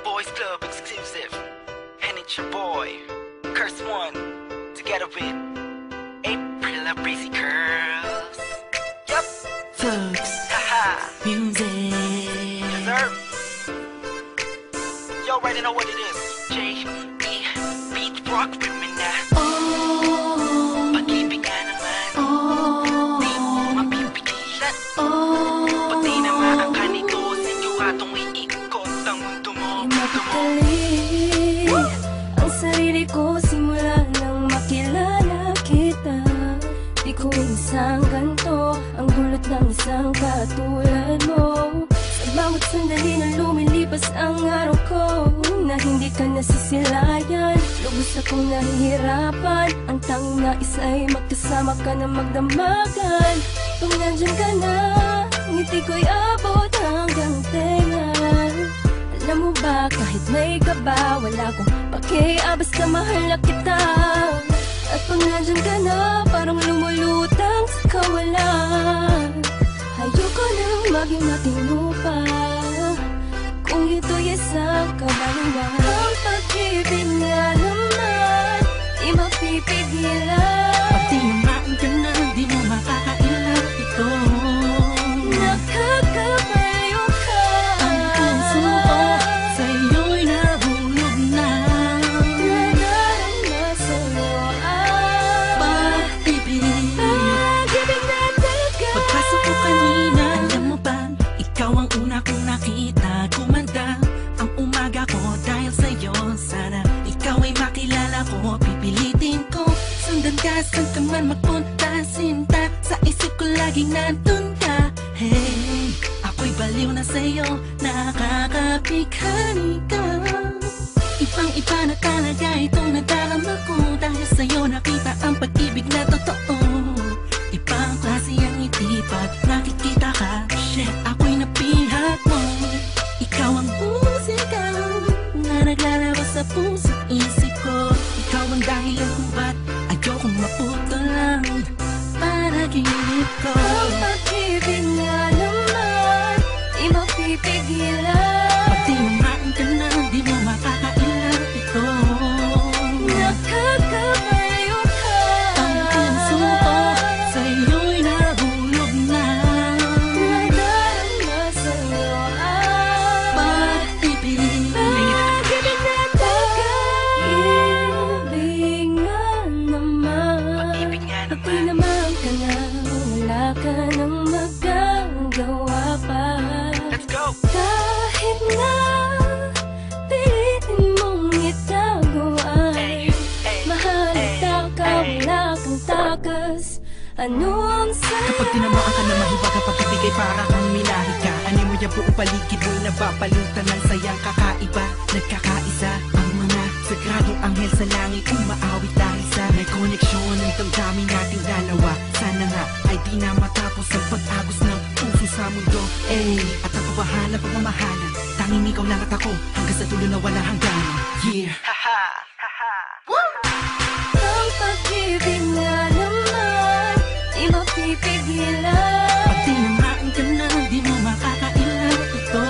Boys Club exclusive. And it's your boy, Curse One, together with April La Breezy Curls. Yup. Thugs Haha. Music. Yes, sir. You already know what it is. J.E. Beat Rock with me now. Pag-ibig ka naman. Di mo mapipigilan. Pati na maaka nito, siguradong iikot ang mundo mo. Mapakali ang sarili ko simula nang makilala kita. Di ko isang ganto ang gulot ng isang katulad mo. Sa bawat sandali na lumilipas ang araw ko, na hindi ka nasisilayan, lubos akong nahihirapan. Ang tanging nais ay magkasama ka na magdamagan. Kung nandyan ka na, ngiti ko'y abot hanggang tenga. Alam mo ba, kahit may kaba, wala kong pakiya, basta mahal na kita. At pag nandyan ka na, parang lumulutang sa kawalan. Ayoko nang maging matino pa, kung ito'y isang kabaliwan. Ang pag-ibig nga naman, di mapipigilan. Pag tinamaan ka na, di mo makakailan ito. Nakakabayo ka. Ang puso ko sa'yo'y nahulog na. Nadarama sa'yo ang Pag-ibig. pag-ibig na tagal. Pagpasok ko kanina, alam mo ba, ikaw ang una kong nakita. Gumanda ang umaga ko dahil sa'yo. Sana ikaw ay makilala ko, pipilitin ko. Sundan ka, saan ka man magpunta, sinta. Sa isip ko laging nandun ka. Hey, ako'y baliw na sa'yo, nakakapighani ka. Ibang-iba na talaga itong nadarama ko, dahil sa'yo nakita ang pag-ibig na totoo. Ibang klase ang ngiti pag nakikita ka. Shit, ako'y napihat mo. Ikaw ang musika na naglalabas sa puso't isip ko. Ikaw ang dahilan kung ba't ayokong maputol lang panaginip ko. Ang pag-ibig nga naman, di mapipigilan. Pag tinamaan ka na, di mo makakailan ito. Nakakabayo ka. Ang puso ko sa'yo'y nahulog na. Nadarama sa'yo ang Pag-ibig. pag-ibig na tagal. Ibig nga naman, Pag-ibig nga pag naman. tinamaan ka na, wala ka nang magagawa pa. Let's go. Kahit na pilitin mong itago ay mahalata ka, wala kang takas. Ano ang Kapag tinamaan ka na mahiba, kapag ibigay para kang minahi ka. Ani mo yung buong paligid mo'y nabapalutan ng sayang kakaiba. Nagkakaisa ang mga sagradong anghel sa langit, umaawit dahil sa may koneksyon ng damdamin nating dalawa. Sana nga ay di na matapos ang pag-agos ng puso sa mundo. At ang kabahalan, pagmamahalan, tanging ikaw lang at ako, hanggang sa dulo na wala hangganan. Yeah. Haha. Haha. ang pag-ibig nga naman, di mapipigilan. Pag tinamaan ka na, di mo makakailan ito.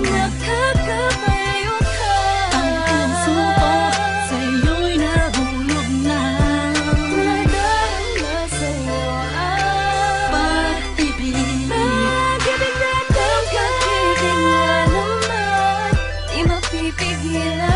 Nakakabayo ka. Ang puso ko sa'yo'y nahulog na. Nadarama sa'yo ang Pag-ibig. pag-ibig na tagal. Pag-ibig nga naman, di mapipigilan.